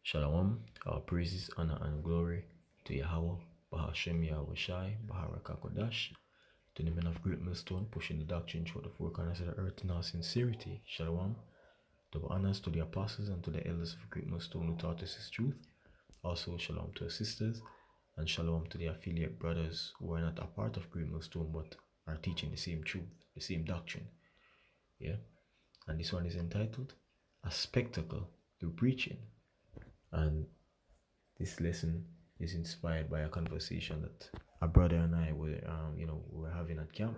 Shalom, our praises, honor, and glory to Yahweh, Bahashem Yahweh Shai, Baharaka Kodash, to the men of Great Millstone, pushing the doctrine through the four corners of the earth in all sincerity. Shalom, double honors to the apostles and to the elders of Great Millstone who taught us his truth. Also, shalom to our sisters, and shalom to the affiliate brothers who are not a part of Great Millstone but are teaching the same truth, the same doctrine. Yeah, and this one is entitled A Spectacle Through Preaching. And this lesson is inspired by a conversation that a brother and I were having at camp,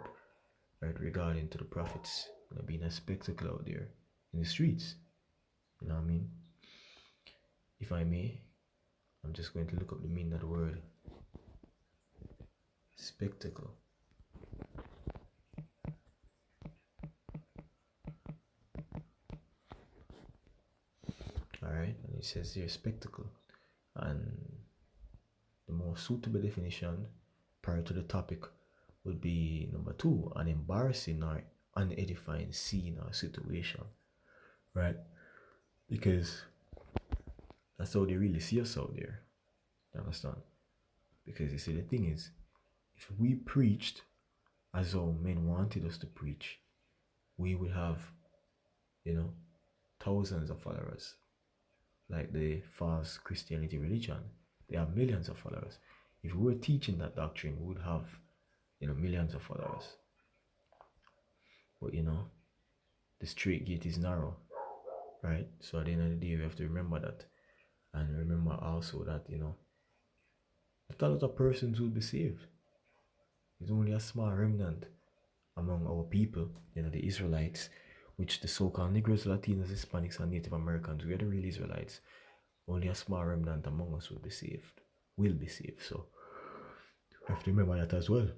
right, regarding to the prophets, being a spectacle out there in the streets. You know what I mean? If I may, I'm just going to look up the meaning of the word spectacle. All right, and it says here spectacle, and the more suitable definition prior to the topic would be number 2, an embarrassing or unedifying scene or situation, right? Because that's how they really see us out there. You understand? Because you see, the thing is, if we preached as how men wanted us to preach, we would have, thousands of followers. Like the false Christianity religion, they have millions of followers. If we were teaching that doctrine, we would have, millions of followers. But the straight gate is narrow, right? So at the end of the day, we have to remember that, and remember also that not a lot of persons will be saved. It's only a small remnant among our people, the Israelites, which the so-called Negroes, Latinos, Hispanics, and Native Americans, we are the real Israelites. Only a small remnant among us will be saved. So we have to remember that as well.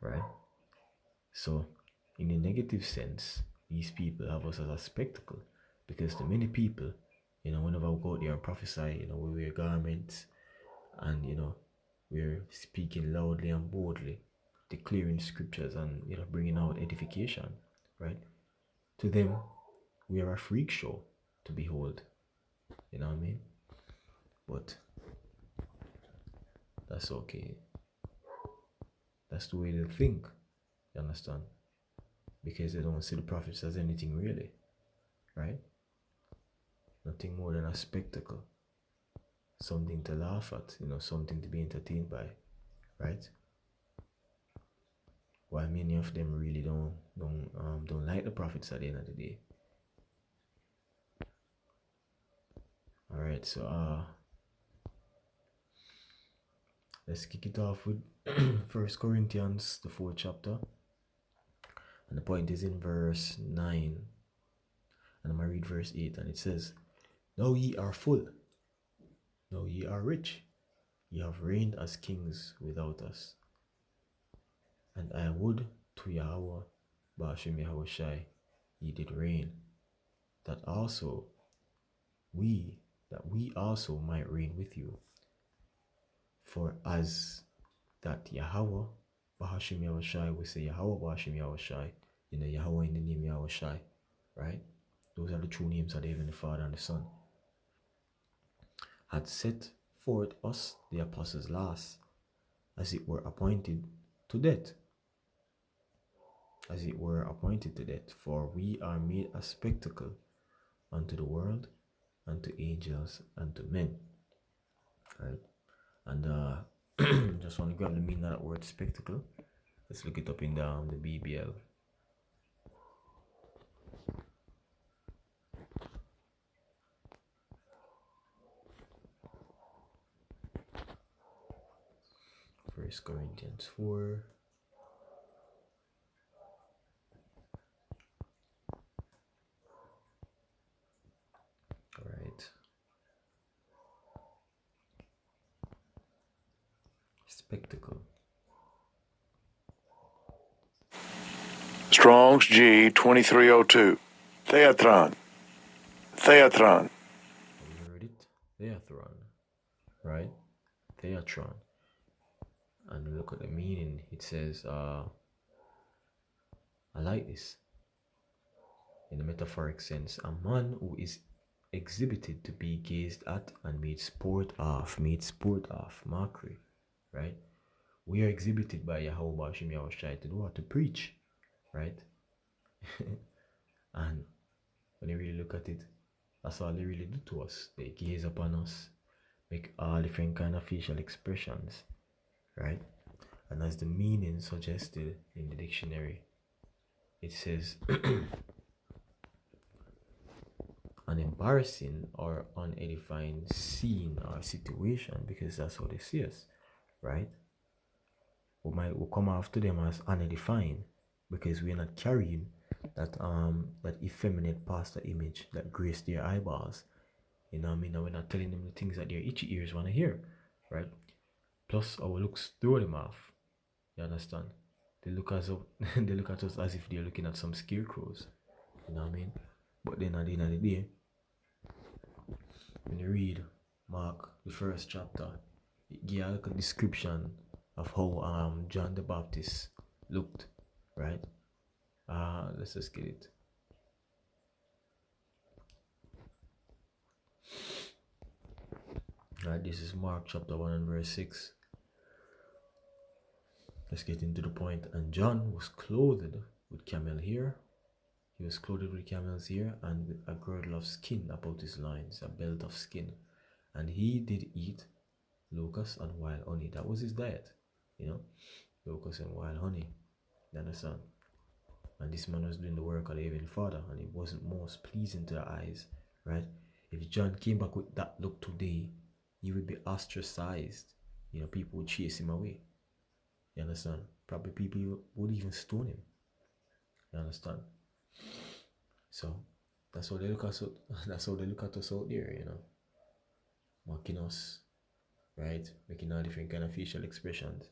Right? So in a negative sense, these people have us as a spectacle, because to many people, whenever we go out there and prophesy, we wear garments, and we're speaking loudly and boldly, declaring scriptures, and bringing out edification, right? To them, we are a freak show to behold. You know what I mean? But that's okay. That's the way they think. You understand? Because they don't see the prophets as anything really, right? Nothing more than a spectacle, something to laugh at, something to be entertained by, right? While many of them really don't like the prophets at the end of the day. All right, so let's kick it off with 1 Corinthians, the 4th chapter, and the point is in verse 9, and I'm gonna read verse 8, and it says, "Now ye are full, now ye are rich, ye have reigned as kings without us. And I would to Yahweh, Ba'ashem Yahweh Shai, ye did reign, that we also might reign with you. For as that Yahweh, Ba'ashem Yahweh Shai, we say Yahweh, Ba'ashem Yahweh Shai, Yahweh in the name Yahweh Shai, right? Those are the true names of the Heavenly Father and the Son. Had set forth us, the apostles last, as it were appointed to death. As it were appointed to death, for we are made a spectacle unto the world, unto angels, and to men." Right? And just want to grab the meaning of that word spectacle. Let's look it up in the BBL. First Corinthians 4. All right. Spectacle. Strong's G 2302. Theatron. Theatron. You heard it? Theatron. Right? Theatron. And look at the meaning. It says, I like this. In the metaphoric sense, a man who is exhibited to be gazed at and made sport of, mockery, right? We are exhibited by Yahweh Bashim Yahushai to do what? To preach, right? And when you really look at it, that's all they really do to us. They gaze upon us, make all different kind of facial expressions, right? And as the meaning suggested in the dictionary, it says an embarrassing or unedifying scene or situation, because that's how they see us, right? Will come after them as unedifying because we're not carrying that effeminate pastor image that grace their eyeballs. You know what I mean? And we're not telling them the things that their itchy ears want to hear, right? Plus our looks throw them off. You understand? They look as they look at us as if they're looking at some scarecrows. You know what I mean? But then at the end of the day, when you read Mark, the first chapter, it gives like a description of how John the Baptist looked, right? Let's just get it. Right, this is Mark chapter 1 and verse 6. Let's get into the point. And John was clothed with camel hair. He was clothed with camel's hair and with a girdle of skin about his loins, a belt of skin. And he did eat locusts and wild honey. That was his diet, you know, locusts and wild honey. You understand? And this man was doing the work of the Heavenly Father, and it wasn't most pleasing to the eyes, right? If John came back with that look today, he would be ostracized. You know, people would chase him away. You understand? Probably people would even stone him. You understand? So that's how they look at us. That's how they look at us out there, you know, mocking us, right? Making all different kind of facial expressions,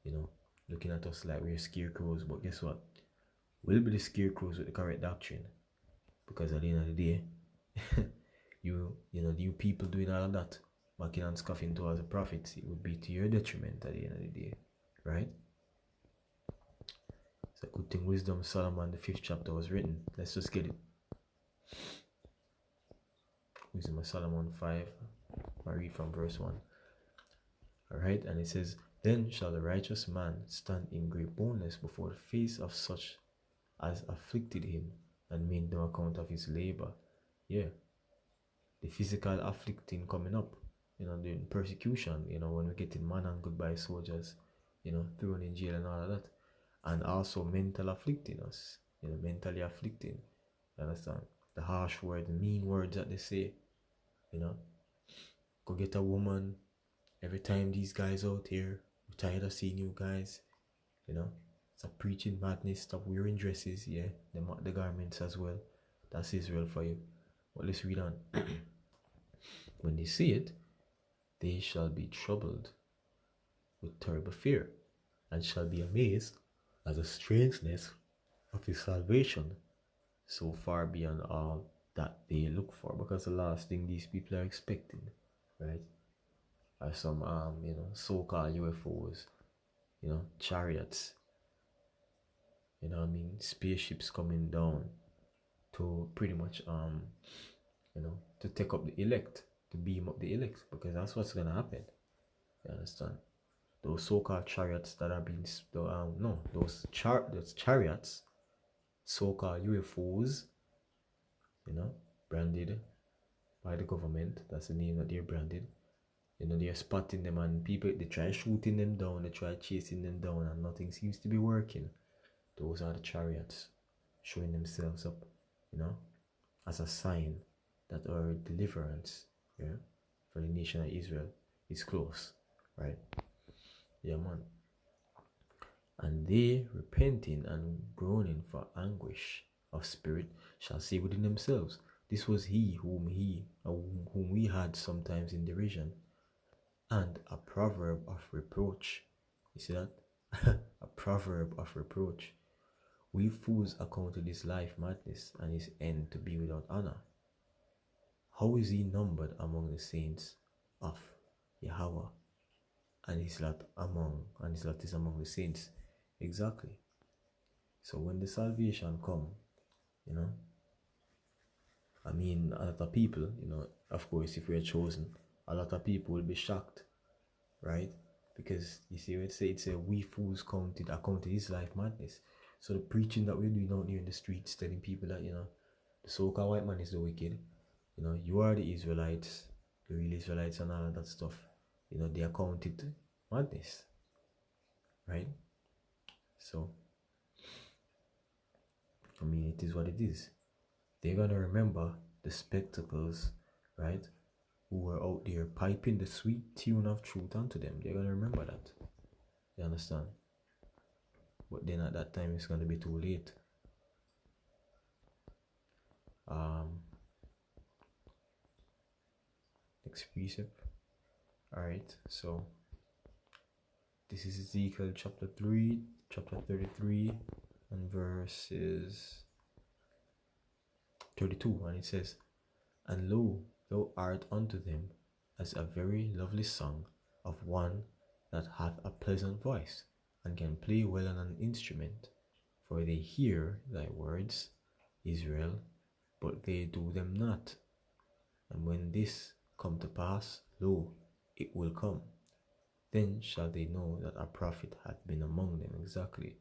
you know, looking at us like we're scarecrows. But guess what? We'll be the scarecrows with the correct doctrine, because at the end of the day, you know, you people doing all of that, mocking and scoffing towards the prophets, it would be to your detriment at the end of the day, right? It's a good thing Wisdom of Solomon, the 5th chapter, was written. Let's just get it. Wisdom of Solomon 5, I read from verse 1. Alright, and it says, Then shall the righteous man stand in great boldness before the face of such as afflicted him, and made no account of his labor. Yeah, the physical afflicting coming up, you know, the persecution, you know, when we're getting man and goodbye soldiers, you know, thrown in jail and all of that. And also mental afflicting us, you know, mentally afflicting. You understand? The harsh words, the mean words that they say, you know. Go get a woman. Every time these guys out here, we're tired of seeing you guys, you know. Stop preaching madness, stop wearing dresses, yeah. The garments as well. That's Israel for you. But let's read on. When they see it, they shall be troubled with terrible fear, and shall be amazed at the strangeness of his salvation, so far beyond all that they look for. Because the last thing these people are expecting, right, are some you know, so-called UFOs, you know, chariots, you know what I mean, spaceships coming down to pretty much you know, to take up the elect, to beam up the elect, because that's what's gonna happen. You understand? Those so-called chariots that are being those chariots, so-called UFOs, you know, branded by the government. That's the name that they're branded. You know, they're spotting them, and people, they try shooting them down, they try chasing them down, and nothing seems to be working. Those are the chariots showing themselves up, you know, as a sign that our deliverance, yeah, for the nation of Israel is close, right? Yeah, man. And they, repenting and groaning for anguish of spirit, shall say within themselves, This was he whom we had sometimes in derision, and a proverb of reproach. You see that? A proverb of reproach. We fools accounted his life madness, and his end to be without honor. How is he numbered among the saints of Yahweh? And his lot is among the saints. Exactly. So when the salvation come, you know, I mean, a lot of people, of course, if we're chosen, a lot of people will be shocked, right? Because you see, it's a we fools accounted is life madness. So the preaching that we're doing out here in the streets, telling people that, the so-called white man is the wicked, you are the Israelites, the real Israelites and all of that stuff, they accounted madness, right? So, I mean, it is what it is. They're gonna remember the spectacles, right? Who were out there piping the sweet tune of truth unto them. They're gonna remember that. You understand? But then at that time it's gonna be too late. Next precept. Alright, so this is Ezekiel chapter 33, and verses 32, and it says, "And lo, thou art unto them as a very lovely song of one that hath a pleasant voice, and can play well on an instrument. For they hear thy words, Israel, but they do them not. And when this come to pass, lo, it will come. Then shall they know that a prophet hath been among them." Exactly.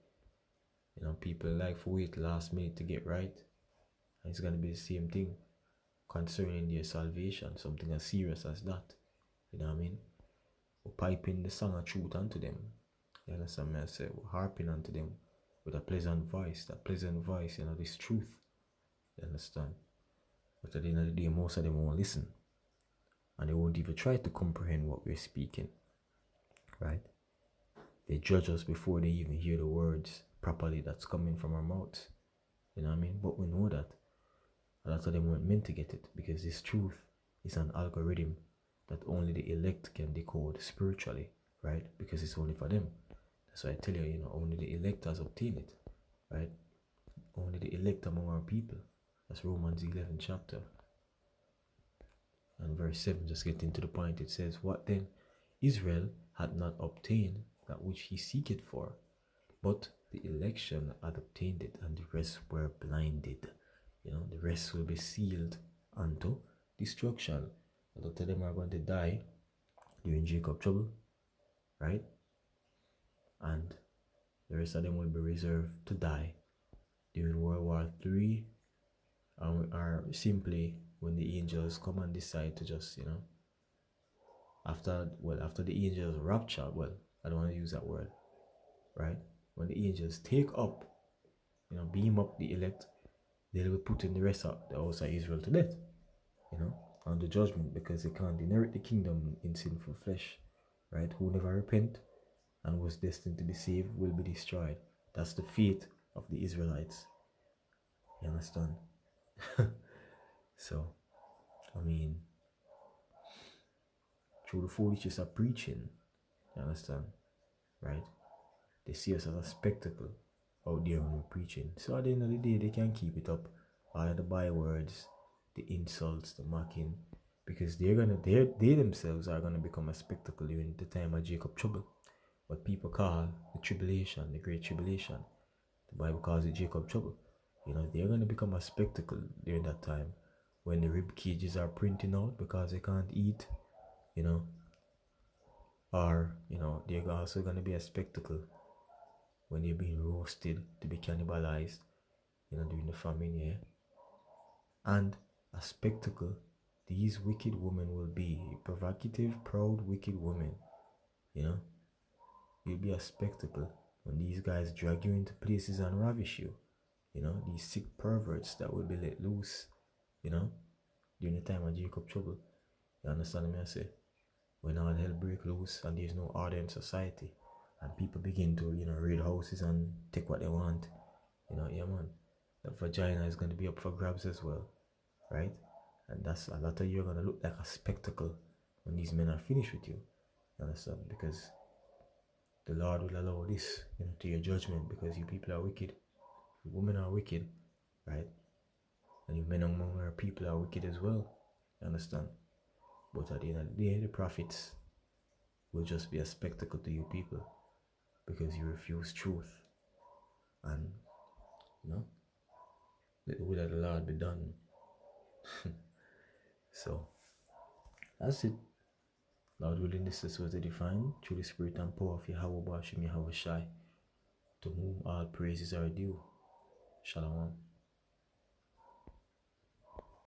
People like for wait last minute to get right. And it's going to be the same thing concerning their salvation, something as serious as that. You know what I mean? We're piping the song of truth unto them. You understand me? I say we're harping unto them with a pleasant voice. That pleasant voice, this truth. You understand? But at the end of the day, most of them won't listen. And they won't even try to comprehend what we're speaking. Right? They judge us before they even hear the words properly that's coming from our mouths. You know what I mean? But we know that a lot of them weren't meant to get it, because this truth is an algorithm that only the elect can decode spiritually, right? Because it's only for them. That's why I tell you, only the elect has obtained it, right? Only the elect among our people. That's Romans 11 chapter. And verse 7, just getting to the point, it says, "What then? Israel had not obtained that which he seeketh for, but the election had obtained it, and the rest were blinded." The rest will be sealed unto destruction. A lot of them are going to die during Jacob's trouble, right? And the rest of them will be reserved to die during World War III, or simply when the angels come and decide to just, after the angels rapture, I don't want to use that word, right? When the angels take up, beam up the elect, they'll be putting the rest of the house of Israel to death, on the judgment, because they can't inherit the kingdom in sinful flesh, right? Who never repent and was destined to be saved will be destroyed. That's the fate of the Israelites. You understand? So, I mean, through the foolishness of preaching, you understand, right? They see us as a spectacle out there when we're preaching. So at the end of the day, they can't keep it up. All of the bywords, the insults, the mocking, because they themselves are gonna become a spectacle during the time of Jacob's trouble. What people call the tribulation, the great tribulation. The Bible calls it Jacob's trouble. They're gonna become a spectacle during that time, when the rib cages are printing out because they can't eat, or they're also gonna be a spectacle when they're being roasted to be cannibalized, during the famine, yeah. And a spectacle these wicked women will be, provocative, proud, wicked women, You'll be a spectacle when these guys drag you into places and ravish you, these sick perverts that will be let loose, during the time of Jacob's trouble. You understand me? I say, when all hell break loose and there's no order in society, and people begin to, raid houses and take what they want, yeah man, the vagina is going to be up for grabs as well, right? And that's a lot of you are going to look like a spectacle when these men are finished with you. You understand? Because the Lord will allow this, to your judgment, because you people are wicked, you women are wicked, right? And you men among our people are wicked as well. You understand? But at the end of the day, the prophets will just be a spectacle to you people, because you refuse truth. And let the will of the Lord be done. So that's it. Lord willing, this is what they define through the spirit and power of Yahweh Bashim Yahweh Shai, to whom all praises are due. Shalom.